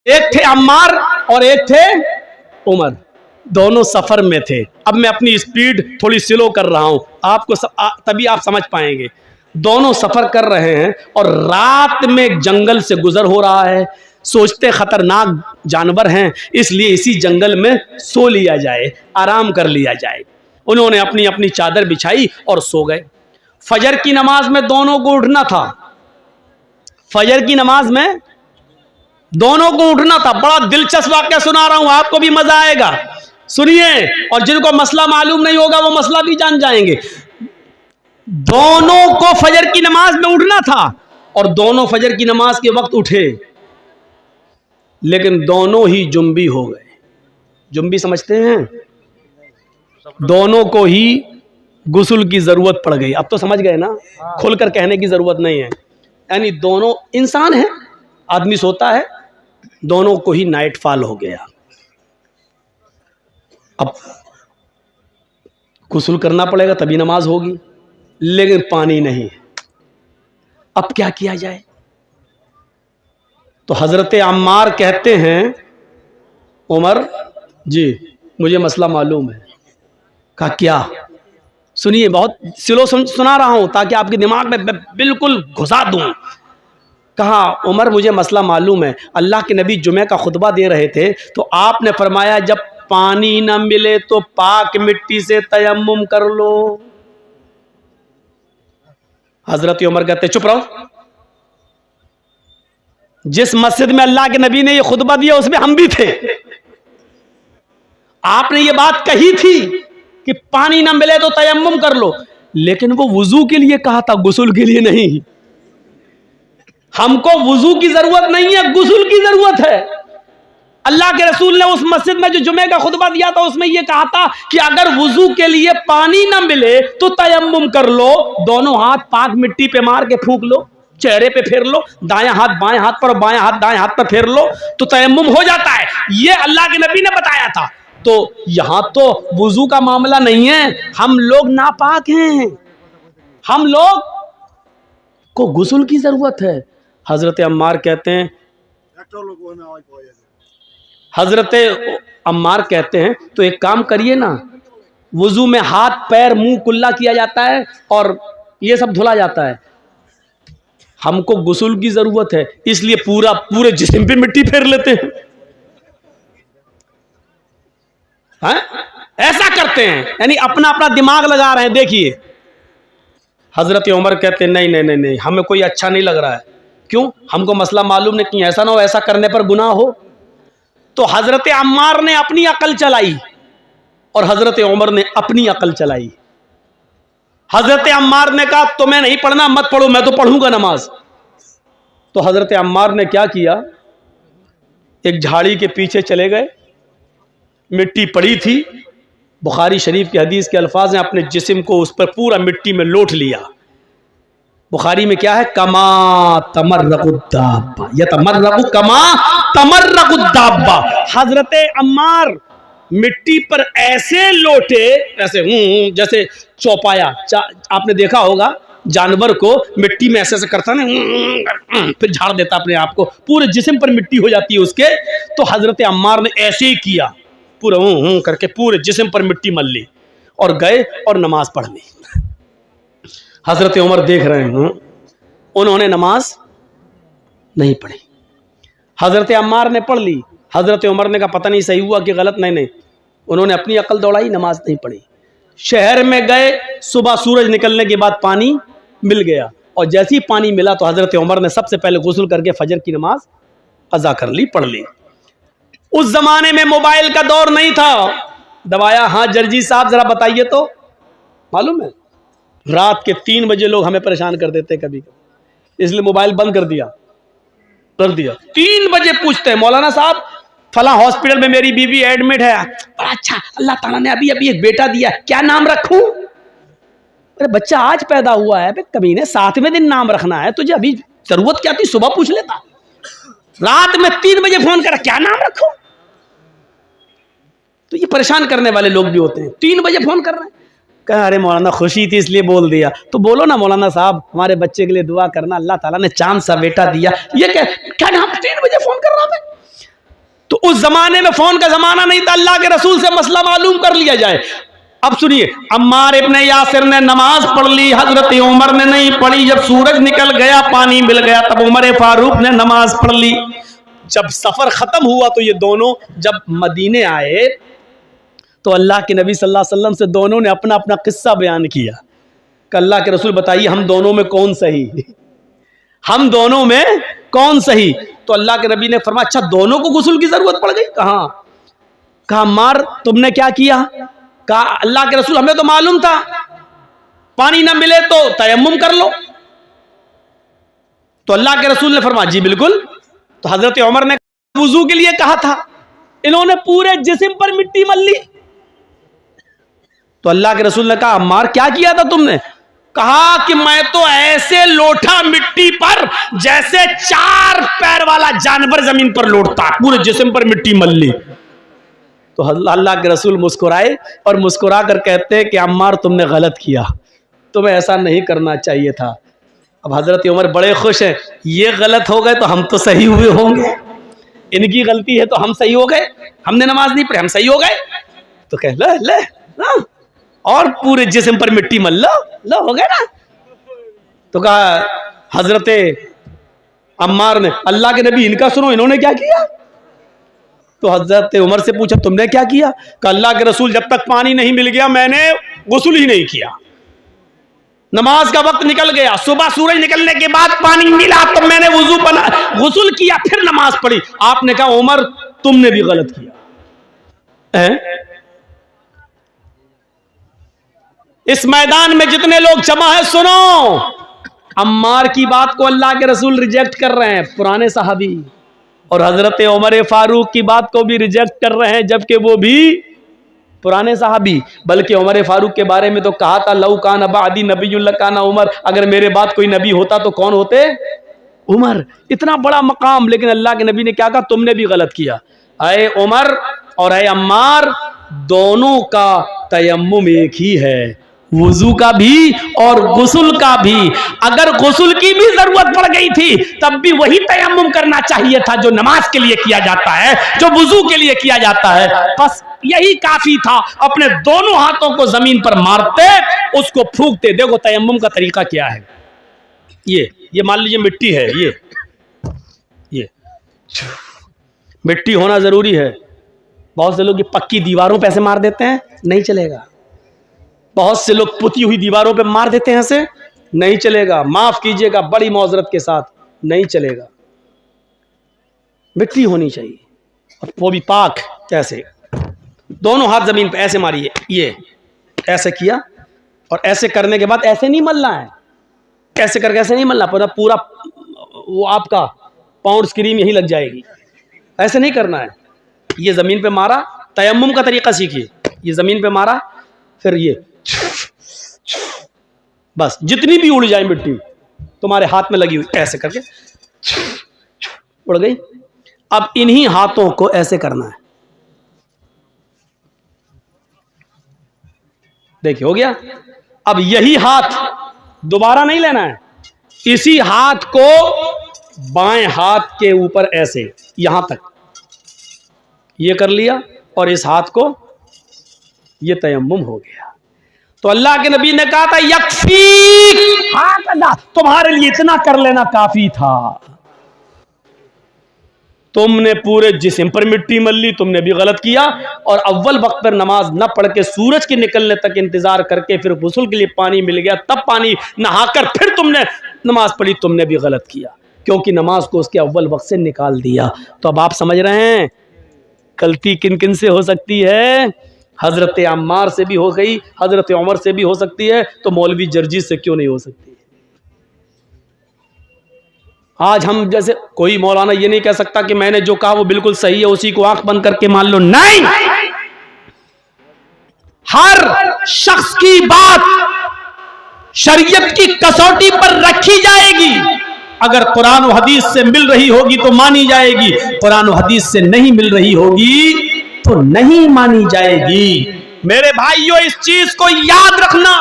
ایک تھے عمار اور ایک تھے عمر، دونوں سفر میں تھے. اب میں اپنی سپیڈ تھوڑی سلو کر رہا ہوں آپ کو تبھی آپ سمجھ پائیں گے. دونوں سفر کر رہے ہیں اور رات میں جنگل سے گزر ہو رہا ہے. سوچتے خطرناک جانور ہیں اس لیے اسی جنگل میں سو لیا جائے، آرام کر لیا جائے. انہوں نے اپنی اپنی چادر بچھائی اور سو گئے. فجر کی نماز میں دونوں کو اٹھنا تھا. فجر کی نماز میں دونوں کو اٹھنا تھا. بڑا دلچسپ واقعہ سنا رہا ہوں، آپ کو بھی مزہ آئے گا، سنیے. اور جن کو مسئلہ معلوم نہیں ہوگا وہ مسئلہ بھی جان جائیں گے. دونوں کو فجر کی نماز میں اٹھنا تھا اور دونوں فجر کی نماز کے وقت اٹھے، لیکن دونوں ہی جنبی ہو گئے. جنبی سمجھتے ہیں؟ دونوں کو ہی غسل کی ضرورت پڑ گئی. اب تو سمجھ گئے نا، کھل کر کہنے کی ضرورت نہیں ہے. یعنی دونوں انسان ہیں، آدمی سوتا ہے، دونوں کو ہی نائٹ فال ہو گیا. اب غسل کرنا پڑے گا تبھی نماز ہوگی، لیکن پانی نہیں. اب کیا کیا جائے؟ تو حضرت عمار کہتے ہیں عمر جی مجھے مسئلہ معلوم ہے. کہا کیا؟ سنیے، بہت سلو سنا رہا ہوں تاکہ آپ کے دماغ میں بالکل گھسا دوں. کہا عمر مجھے مسئلہ معلوم ہے. اللہ کے نبی جمعہ کا خطبہ دے رہے تھے تو آپ نے فرمایا جب پانی نہ ملے تو پاک مٹی سے تیمم کر لو. حضرت عمر کہتے چپ رہو، جس مسجد میں اللہ کے نبی نے یہ خطبہ دیا اس میں ہم بھی تھے. آپ نے یہ بات کہی تھی کہ پانی نہ ملے تو تیمم کر لو، لیکن وہ وضو کے لیے کہا تھا، غسل کے لیے نہیں. ہم کو وضو کی ضرورت نہیں ہے، غسل کی ضرورت ہے. اللہ کے رسول نے اس مسجد میں جو جمعے کا خطبہ دیا تھا اس میں یہ کہا تھا کہ اگر وضو کے لیے پانی نہ ملے تو تیمم کر لو. دونوں ہاتھ پاک مٹی پہ مار کے پھونک لو، چہرے پہ پھیر لو، دائیں ہاتھ بائیں ہاتھ پر اور بائیں ہاتھ دائیں ہاتھ پر پھیر لو تو تیمم ہو جاتا ہے. یہ اللہ کے نبی نے بتایا تھا. تو یہاں تو وضو کا معاملہ نہیں ہے، ہم لوگ ناپاک ہیں، ہم لوگ کو غسل کی ضرورت ہے. حضرت عمار کہتے ہیں تو ایک کام کریے نا، وضو میں ہاتھ پیر منہ کلا کیا جاتا ہے اور یہ سب دھلا جاتا ہے. ہم کو غسل کی ضرورت ہے اس لیے پورے جسم پہ مٹی پھیر لیتے ہیں. ایسا کرتے ہیں، یعنی اپنا اپنا دماغ لگا رہے ہیں. دیکھیے حضرت عمر کہتے ہیں نہیں ہمیں کوئی اچھا نہیں لگ رہا ہے. کیوں؟ ہم کو مسئلہ معلوم نہیں، کہ ایسا نہ ہو ایسا کرنے پر گناہ ہو. تو حضرت عمار نے اپنی عقل چلائی اور حضرت عمر نے اپنی عقل چلائی. حضرت عمار نے کہا تمہیں نہیں پڑھنا مت پڑھو، میں تو پڑھوں گا نماز. تو حضرت عمار نے کیا کیا، ایک جھاڑی کے پیچھے چلے گئے، مٹی پڑی تھی. بخاری شریف کی حدیث کے الفاظ ہیں، اپنے جسم کو اس پر پورا مٹی میں لوٹ لیا. بخاری میں کیا ہے، کما تمرق الدابہ یتمرق کما تمرق الدابہ. حضرت عمار مٹی پر ایسے لوٹے، ایسے جیسے چوپایا. آپ نے دیکھا ہوگا جانور کو مٹی میں ایسے کرتا نا، پھر جھاڑ دیتا اپنے آپ کو، پورے جسم پر مٹی ہو جاتی ہے اس کے. تو حضرت عمار نے ایسے ہی کیا، پورا کر کے پورے جسم پر مٹی مل لی اور گئے اور نماز پڑھ لی. حضرت عمر دیکھ رہے ہیں، انہوں نے نماز نہیں پڑھی. حضرت عمار نے پڑھ لی. حضرت عمر نے کہا پتہ نہیں صحیح ہوا کہ غلط. نہیں انہوں نے اپنی عقل دوڑائی، نماز نہیں پڑھی. شہر میں گئے، صبح سورج نکلنے کے بعد پانی مل گیا اور جیسے ہی پانی ملا تو حضرت عمر نے سب سے پہلے غسل کر کے فجر کی نماز قضا کر لی، پڑھ لی. اس زمانے میں موبائل کا دور نہیں تھا. دبایا، ہاں جرجی صاحب ذرا بتائیے تو. معلوم ہے رات کے 3 بجے لوگ ہمیں پریشان کر دیتے کبھی کبھی، اس لیے موبائل بند کر دیا. 3 بجے پوچھتے ہیں مولانا صاحب فلاں ہاسپٹل میں میری بیوی ایڈمٹ ہے. بڑا اچھا، اللہ تعالیٰ نے ابھی ایک بیٹا دیا، کیا نام رکھوں؟ ارے بچہ آج پیدا ہوا ہے، کبھی نے 7ویں دن نام رکھنا ہے، تجھے ابھی ضرورت کیا تھی؟ صبح پوچھ لیتا. رات میں 3 بجے فون کرا، کیا نام رکھوں؟ تو یہ پریشان کرنے والے لوگ بھی ہوتے ہیں. 3 بجے فون کر رہے ہیں، کہا ارے مولانا خوشی تھی اس لیے بول دیا. تو بولو نا مولانا صاحب ہمارے بچے کے لیے دعا کرنا، اللہ تعالیٰ نے چاند سا بیٹا دیا. یہ کیا نام 3 بجے فون کر رہا تھا؟ تو اس زمانے میں فون کا زمانہ نہیں تھا, اللہ کے رسول سے مسئلہ معلوم کر لیا جائے. اب سنیے, عمار ابن یاسر نے نماز پڑھ لی, حضرت عمر نے نہیں پڑھی. جب سورج نکل گیا, پانی مل گیا, تب عمر فاروق نے نماز پڑھ لی. جب سفر ختم ہوا تو یہ دونوں جب مدینے آئے تو اللہ کے نبی صلی اللہ علیہ وسلم سے دونوں نے اپنا اپنا قصہ بیان کیا کہ اللہ کے رسول بتائیے ہم دونوں میں کون صحیح, ہم دونوں میں کون صحیح. تو اللہ کے نبی نے فرمایا اچھا دونوں کو غسل کی ضرورت پڑ گئی. کہا عمار تم نے کیا کیا؟ کہا اللہ کے رسول ہمیں تو معلوم تھا پانی نہ ملے تو تیمم کر لو. تو اللہ کے رسول نے فرمایا جی بالکل. تو حضرت عمر نے وضو کے لیے کہا تھا, انہوں نے پورے جسم پر مٹی مل لی. تو اللہ کے رسول نے کہا عمار کیا کیا تھا تم نے؟ کہا کہ میں تو ایسے لوٹا مٹی پر جیسے 4 پیر والا جانور زمین پر لوٹتا, پورے جسم پر مٹی مل لی. تو اللہ کے رسول مسکرائے اور مسکرا کر کہتے ہیں کہ عمار تم نے غلط کیا, تمہیں ایسا نہیں کرنا چاہیے تھا. اب حضرت عمر بڑے خوش ہیں, یہ غلط ہو گئے تو ہم تو صحیح ہوئے ہوں گے, ان کی غلطی ہے تو ہم صحیح ہو گئے, ہم نے نماز نہیں پڑھی ہم صحیح ہو گئے. تو کہ لے اور پورے جسم پر مٹی مل لو ہو گئے نا. تو کہا حضرت عمار نے اللہ کے نبی ان کا سنو انہوں نے کیا کیا. تو حضرت عمر سے پوچھا تم نے کیا کیا؟ کہ اللہ کے رسول جب تک پانی نہیں مل گیا میں نے غسل ہی نہیں کیا, نماز کا وقت نکل گیا, صبح سورج نکلنے کے بعد پانی ملا تو میں نے غسل کیا پھر نماز پڑھی. آپ نے کہا عمر تم نے بھی غلط کیا. اس میدان میں جتنے لوگ جمع ہیں سنو, عمار کی بات کو اللہ کے رسول ریجیکٹ کر رہے ہیں پرانے صحابی, اور حضرت عمر فاروق کی بات کو بھی ریجیکٹ کر رہے ہیں جبکہ وہ بھی پرانے صحابی. بلکہ عمر فاروق کے بارے میں تو کہا تھا لو کان بعدی نبی لکان عمر, اگر میرے بعد کوئی نبی ہوتا تو کون ہوتے؟ عمر. اتنا بڑا مقام, لیکن اللہ کے نبی نے کیا کہا تم نے بھی غلط کیا. اے عمر اور اے عمار دونوں کا تیمم ایک ہی ہے, وضو کا بھی اور غسل کا بھی. اگر غسل کی بھی ضرورت پڑ گئی تھی تب بھی وہی تیمم کرنا چاہیے تھا جو نماز کے لیے کیا جاتا ہے, جو وضو کے لیے کیا جاتا ہے. بس یہی کافی تھا. اپنے دونوں ہاتھوں کو زمین پر مارتے, اس کو پھونکتے. دیکھو تیمم کا طریقہ کیا ہے. یہ مان لیجیے مٹی ہے, یہ مٹی ہونا ضروری ہے. بہت سے لوگ یہ پکی دیواروں پہ ایسے مار دیتے ہیں, نہیں چلے گا. بہت سے لوگ پتی ہوئی دیواروں پہ مار دیتے ہیں ایسے, نہیں چلے گا. معاف کیجئے گا بڑی معذرت کے ساتھ, نہیں چلے گا. مٹی ہونی چاہیے اور وہ بھی پاک. کیسے؟ دونوں ہاتھ زمین پہ ایسے ماریے, یہ ایسے کیا اور ایسے کرنے کے بعد ایسے نہیں ملنا ہے, ایسے کر کے ایسے نہیں ملنا, پورا وہ آپ کا پاؤنڈ کریم یہی لگ جائے گی. ایسے نہیں کرنا ہے. یہ زمین پہ مارا, تیمم کا طریقہ سیکھیے. یہ زمین پہ مارا, پھر یہ بس جتنی بھی اڑ جائے مٹی تمہارے ہاتھ میں لگی ہوئی ایسے کر کے اڑ گئی. اب انہی ہاتھوں کو ایسے کرنا ہے. دیکھیں ہو گیا. اب یہی ہاتھ دوبارہ نہیں لینا ہے, اسی ہاتھ کو بائیں ہاتھ کے اوپر ایسے یہاں تک یہ کر لیا اور اس ہاتھ کو, یہ تیمم ہو گیا. تو اللہ کے نبی نے کہا تھا یکفیک, تمہارے لیے اتنا کر لینا کافی تھا. تم نے پورے جسم پر مٹی مل لی, تم نے بھی غلط کیا. اور اول وقت پر نماز نہ پڑھ کے سورج کے نکلنے تک انتظار کر کے پھر غسل کے لیے پانی مل گیا تب پانی نہا کر پھر تم نے نماز پڑھی, تم نے بھی غلط کیا کیونکہ نماز کو اس کے اول وقت سے نکال دیا. تو اب آپ سمجھ رہے ہیں غلطی کن کن سے ہو سکتی ہے. حضرت عمار سے بھی ہو گئی, حضرت عمر سے بھی ہو سکتی ہے, تو مولوی جرجی سے کیوں نہیں ہو سکتی؟ آج ہم جیسے کوئی مولانا یہ نہیں کہہ سکتا کہ میں نے جو کہا وہ بالکل صحیح ہے, اسی کو آنکھ بند کر کے مان لو. نہیں, ہر شخص کی بات شریعت کی کسوٹی پر رکھی جائے گی. اگر قرآن و حدیث سے مل رہی ہوگی تو مانی جائے گی, قرآن و حدیث سے نہیں مل رہی ہوگی تو نہیں مانی جائے گی. میرے بھائیو اس چیز کو یاد رکھنا,